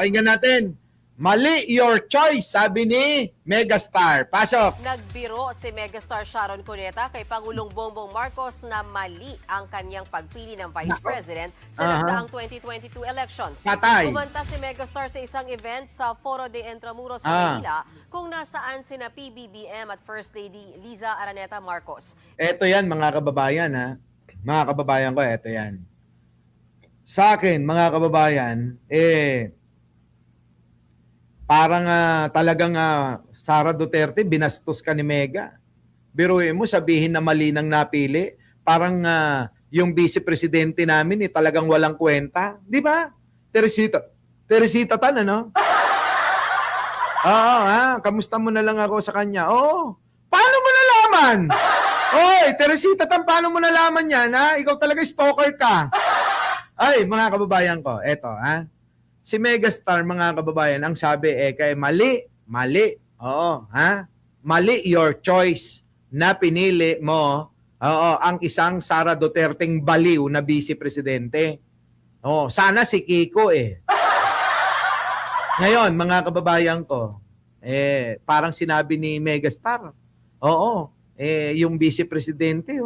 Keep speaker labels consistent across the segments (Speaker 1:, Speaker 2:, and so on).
Speaker 1: pakinggan natin. Mali your choice, sabi ni Megastar. Pasok.
Speaker 2: Nagbiro si megastar Sharon Cuneta kay Pangulong Bongbong Marcos na mali ang kanyang pagpili ng Vice President sa nagdaang 2022 elections.
Speaker 1: Patay.
Speaker 2: Kumanta si megastar sa isang event sa Foro de Intramuros sa Manila kung nasaan sina PBBM at First Lady Liza Araneta Marcos.
Speaker 1: Eto yan mga kababayan ha. Mga kababayan ko, eto yan. Sa akin, mga kababayan, parang talagang Sara Duterte, binastos ka ni Mega. Biruin mo, sabihin na mali ng napili. Parang yung vice-presidente namin, talagang walang kwenta. Di ba? Teresita Tan, ano? Oo, kamusta mo na lang ako sa kanya? Oo. Paano mo nalaman? Oy, Teresita Tan, paano mo nalaman yan, ha? Ikaw talaga stalker ka. Ay, mga kababayan ko, eto, si Megastar, mga kababayan, ang sabi kay mali. Oo, mali your choice na pinili mo, ang isang Sara Duterteng baliw na vice-presidente. Sana si Kiko Ngayon, mga kababayan ko, parang sinabi ni Megastar, yung vice-presidente,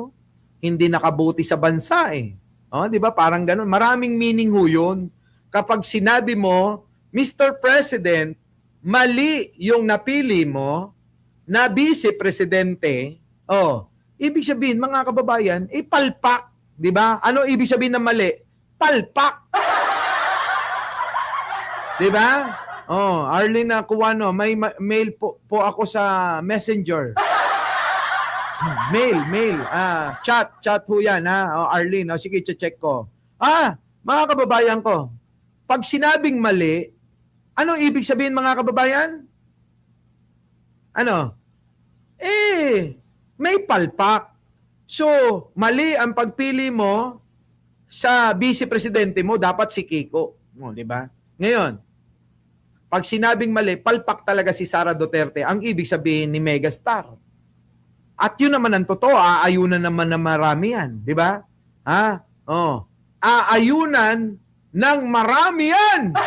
Speaker 1: hindi nakabuti sa bansa di ba? Parang ganun. Maraming meaning ho yun. Kapag sinabi mo, Mr. President, mali yung napili mo na vice-presidente, ibig sabihin, mga kababayan, palpak. Di ba? Ano ibig sabihin ng mali? Palpak. Di ba? Arlene Cuano, may mail po ako sa Messenger. Mail. Chat ho yan, Arlene, sige, check ko. Mga kababayan ko, pag sinabing mali, ano ibig sabihin, mga kababayan? Ano? May palpak. So, mali ang pagpili mo sa vice-presidente mo, dapat si Kiko. Di ba? Ngayon, pag sinabing mali, palpak talaga si Sara Duterte, ang ibig sabihin ni Megastar. At yun naman ang totoo, aayunan naman na marami yan. Di ba? Aayunan ng marami yan!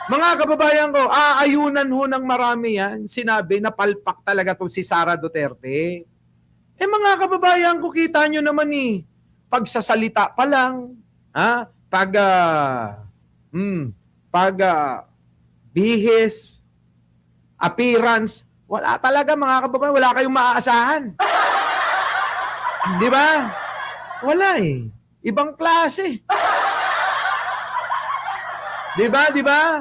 Speaker 1: Mga kababayan ko, aayunan ho ng marami yan. Sinabi na palpak talaga to si Sara Duterte. Mga kababayan ko, kita nyo naman pagsasalita pa lang, bihis, appearance, wala talaga mga kababayan, wala kayong maaasahan. Di ba? Wala Ibang klase. Di ba? Di ba?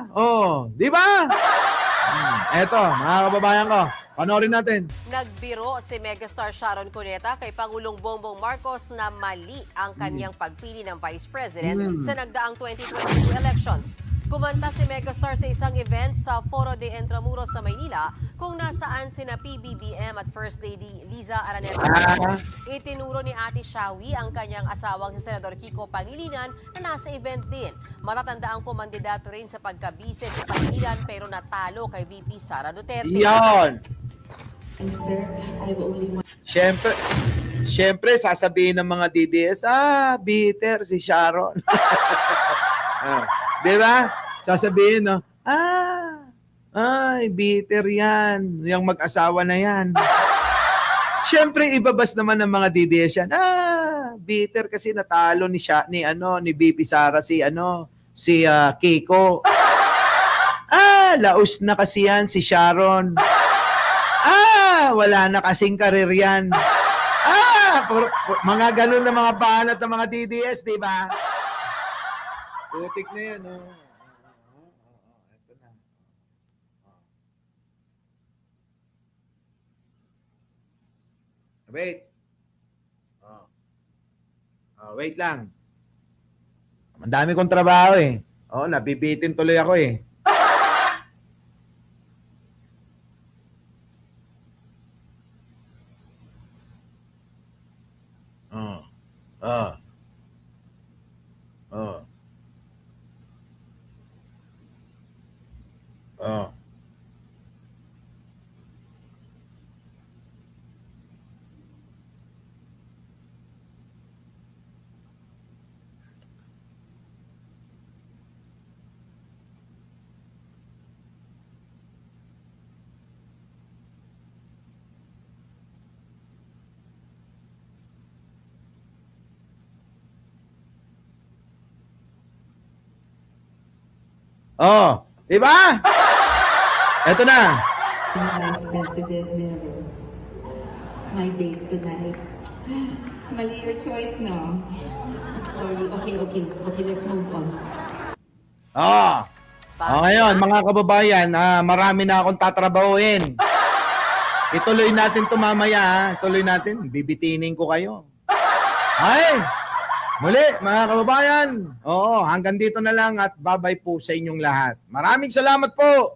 Speaker 1: Eto, mga kababayan ko, panoorin natin.
Speaker 2: Nagbiro si megastar Sharon Cuneta kay Pangulong Bongbong Marcos na mali ang kanyang pagpili ng Vice President sa nagdaang 2022 elections. Kumanta si megastar sa isang event sa Foro de Intramuros sa Maynila kung nasaan sina PBBM at First Lady Liza Araneta Marcos. Itinuro ni Ate Shawi ang kanyang asawang si Senador Kiko Pangilinan na nasa event din. Matatanda ang kumandidato rin sa pagkabise si Pangilinan pero natalo kay VP Sara Duterte.
Speaker 1: Yan!
Speaker 3: Sir, I will only want...
Speaker 1: Siyempre, sasabihin ng mga DDS, bitter si Sharon. Di ba? Sasabihin, bitter yan. Yung mag-asawa na yan. Siyempre, ibabas naman ng mga DDS yan. Bitter kasi natalo ni VP Sara si Kiko. Laos na kasi yan si Sharon. Wala na kasing karir yan. Mga ganun na mga banat ng mga DDS, di ba? Putik na yan, Ito na. Wait. Wait lang. Ang dami kong trabaho nabibitin tuloy ako Oh, di ba? Eto na.
Speaker 3: Vice President never. My date tonight. Mali your choice, no? Sorry. Okay, let's move on.
Speaker 1: Oh. Ngayon, mga kababayan, marami na akong tatrabahuin. Ituloy natin ito mamaya, ha? Ituloy natin. Bibitinin ko kayo. Ay! Muli, mga kababayan. Oo, hanggang dito na lang at bye-bye po sa inyong lahat. Maraming salamat po.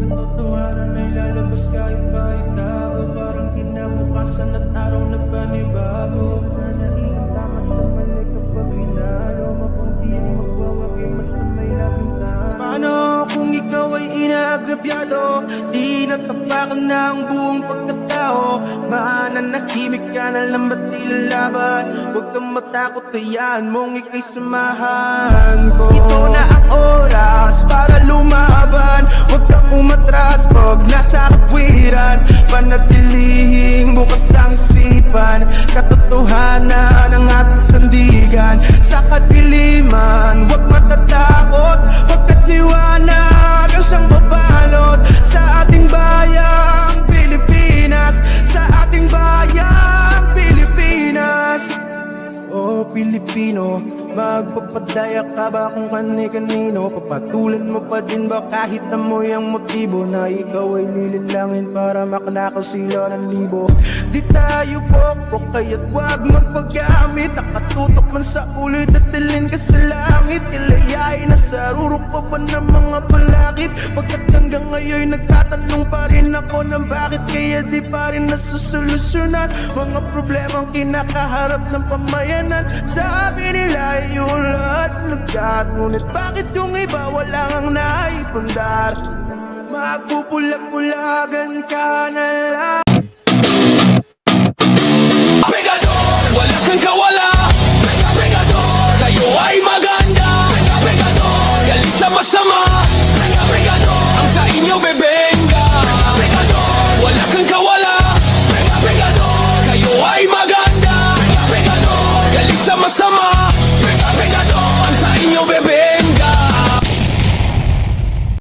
Speaker 4: Katotohanan ay lalabas kahit pa itago. Parang kinabukasan at araw na panibago. Nanaigang tama sa mali kapag hinalo. Mabuti ang magwawagi, masamay laging tama. Paano kung ikaw ay inaagrabyado? Di natapakan na ang buong pagkatao. Mananahimik ka na lang ba't ilalaban? Huwag kang matakot, hayaan mong ika'y samahan ko. Ito na ang oras para lumaban. Huwag kang umatras pag nasa katwiran. Panatilihing bukas ang isipan. Katotohanan ang ating sandigan. Sa kadiliman, huwag matatakot. Pagkat liwanag ang siyang babalot sa ating bayang Pilipinas. Sa ating bayang Pilipinas. Oh Pilipino, magpapadaya ka ba kung kani-kanino? Papatulan mo pa din ba kahit amoy ang motibo na ikaw ay nililangin para makanakaw sila ng libo? Di tayo pokpok kaya't wag magpagamit. Nakatutok man sa ulit at tilin ka sa langit. Kilayain na sa rurok pa ba ng mga balakid? Pagkat hanggang ngayon nagtatanong pa rin ako ng bakit kaya di pa rin nasusolusyonan mga problemang kinakaharap ng pamayanan. Sabi nila yung lahat nagkat, ngunit bakit yung iba wala ngang naipundar? Magpupulag-pulagan ka na lang.
Speaker 5: Pegador, wala kang kawala. Pegador, kayo ay maganda. Pegador, galit sa masama. Pegador, ang sa inyo bebenga. Pegador, wala kang kawala. Pegador, kayo ay maganda. Pegador, galit sa masama.